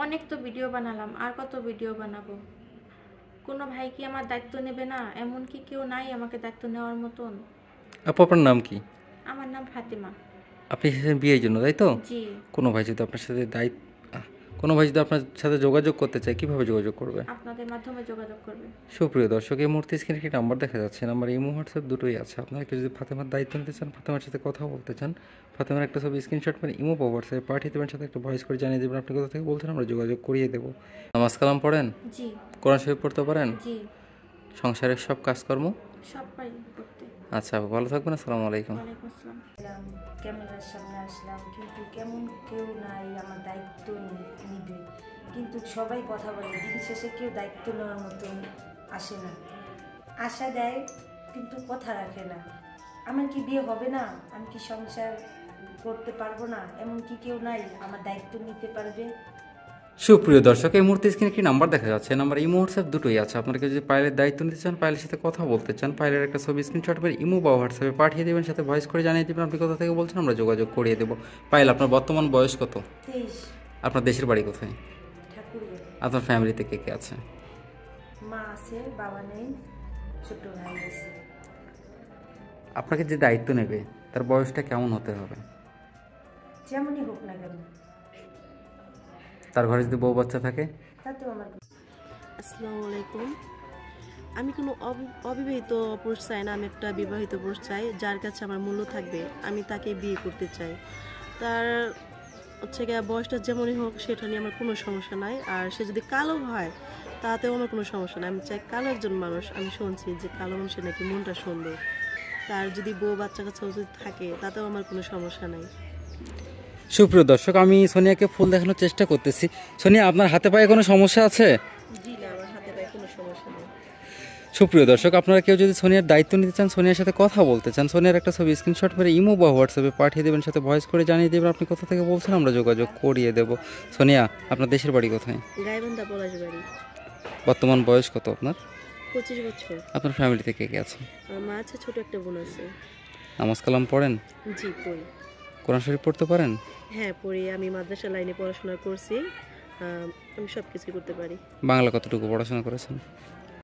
অনেক তো ভিডিও বানালাম, আর কত ভিডিও বানাবো? কোনো ভাই কি আমার দায়িত্ব নেবে না? এমন কি কেউ নাই আমাকে দায়িত্ব নেওয়ার মতন? আপু আপনার নাম কি? আমার নাম ফাতেমা। আপনি এসেছেন বিয়ের জন্য, তাই তো? জি। কোনো ভাই যদি আপনার সাথে কোনো ভাই যদি আপনার সাথে যোগাযোগ করতে চায়, কীভাবে যোগাযোগ করবে? আপনাদের মাধ্যমে যোগাযোগ করবে। সুপ্রিয় দর্শক, এই মুহূর্তে স্ক্রিনে একটি নাম্বার দেখা যাচ্ছে। নাম্বার ইমো হোয়াটসঅ্যাপ দুটোই আছে। আপনারা কেউ যদি ফাতেমার দায়িত্ব নিতে চান, ফাতেমার সাথে কথা বলতে চান, ফাতেমার একটা ছবি স্ক্রিনশট করে ইমো বা হোয়াটসঅ্যাপে পাঠিয়ে দেবেন, সাথে একটা ভয়েস করে জানিয়ে দেবেন আপনি কোথা থেকে বলছেন, আমরা যোগাযোগ করিয়ে দেবো। নামাজ কালাম পড়েন? জি। কোরআন শরীফ পড়তে পারেন? জি। সংসারের সব কাজকর্ম? সব পারি করতে। আচ্ছা আপু, ভালো থাকবেন। আসসালামু আলাইকুম। ওয়ালাইকুম আসসালাম। ক্যামেরার সামনে আসলাম, কিন্তু কেমন কেউ নাই আমার দায়িত্ব নিবে। কিন্তু সবাই কথা বলে, দিন শেষে কেউ দায়িত্ব নেওয়ার মতন আসে না। আশা দেয় কিন্তু কথা রাখে না। আমার কি বিয়ে হবে না? আমি কি সংসার করতে পারবো না? এমন কি কেউ নাই আমার দায়িত্ব নিতে পারবে? সুপ্রিয় দর্শক, এই মুহূর্তে স্ক্রিনে একটি নাম্বার দেখা যাচ্ছে। নাম্বার ইমো হোয়াটসঅ্যাপ দুটোই আছে। আপনাকে যদি পাইলের দায়িত্ব নিতে চান, পাইলের সাথে কথা বলতে চান, পাইলের একটা ছবি স্ক্রিনশট করে ইমো বা হোয়াটসঅ্যাপে পাঠিয়ে দেবেন, সাথে ভয়েস করে জানিয়ে দেবেন আপনি কোথা থেকে বলছেন, আমরা যোগাযোগ করিয়ে দেবো। পাইল, আপনার বর্তমান বয়স কত? 23। আপনার দেশের বাড়ি কোথায়? ঠাকুরিয়া। আপনার ফ্যামিলিতে কে কে আছে? মা আছে, বাবা নেই, ছোট ভাই আছে। আপনাকে যে দায়িত্ব নেবে তার বয়সটা কেমন হতে হবে? যেমনই হোক না কেন, তার ঘরে যদি বউ বাচ্চা থাকে? তাতেও আমার আসসালামু আলাইকুম। আমি কোনো অবিবাহিত পুরুষ চাই না, আমি একটা বিবাহিত পুরুষ চাই যার কাছে আমার মূল্য থাকবে, আমি তাকে বিয়ে করতে চাই। তার হচ্ছে গিয়ে বয়সটা যেমনই হোক সেটা নিয়ে আমার কোনো সমস্যা নাই। আর সে যদি কালো হয় তাতেও আমার কোনো সমস্যা নাই, আমি চাই কালো একজন মানুষ। আমি শুনছি যে কালো মানুষের নাকি মনটা সুন্দর। তার যদি বউ বাচ্চা কাচ্চা যদি থাকে তাতেও আমার কোনো সমস্যা নাই। সুপ্রিয় দর্শক, আমি সোনিয়াকে ফুল দেখানোর চেষ্টা করতেছি। সোনিয়া, আপনার হাতে পায়ে কোনো সমস্যা আছে? জি না, আমার হাতে পায়ে কোনো সমস্যা নেই। সুপ্রিয় দর্শক, আপনারা কেউ যদি সোনিয়ার দায়িত্ব নিতে চান, সোনিয়ার সাথে কথা বলতে চান, সোনিয়ার একটা ছবি স্ক্রিনশট করে ইমো বা হোয়াটসঅ্যাপে পাঠিয়ে দেবেন, সাথে ভয়েস করে জানিয়ে দেবেন আপনি কোথা থেকে বলছেন, আমরা যোগাযোগ করিয়ে দেবো। সোনিয়া, আপনার দেশের বাড়ি কোথায়? গাইবান্ধা পলাশ বাড়ি। বর্তমান বয়স কত আপনার? 25 বছর। আপনার ফ্যামিলিতে কে কে আছে? আমার মা আছে, ছোট একটা বোন আছে। নামাজ কালাম পড়েন? জি পড়ি। কোরআন শরীফ পড়তে পারেন? হ্যাঁ পড়ি, আমি মাদ্রাসা লাইনে পড়াশোনা করছি। আমি সব কিছু করতে পারি। বাংলা কতটুকু পড়াশোনা করেছেন?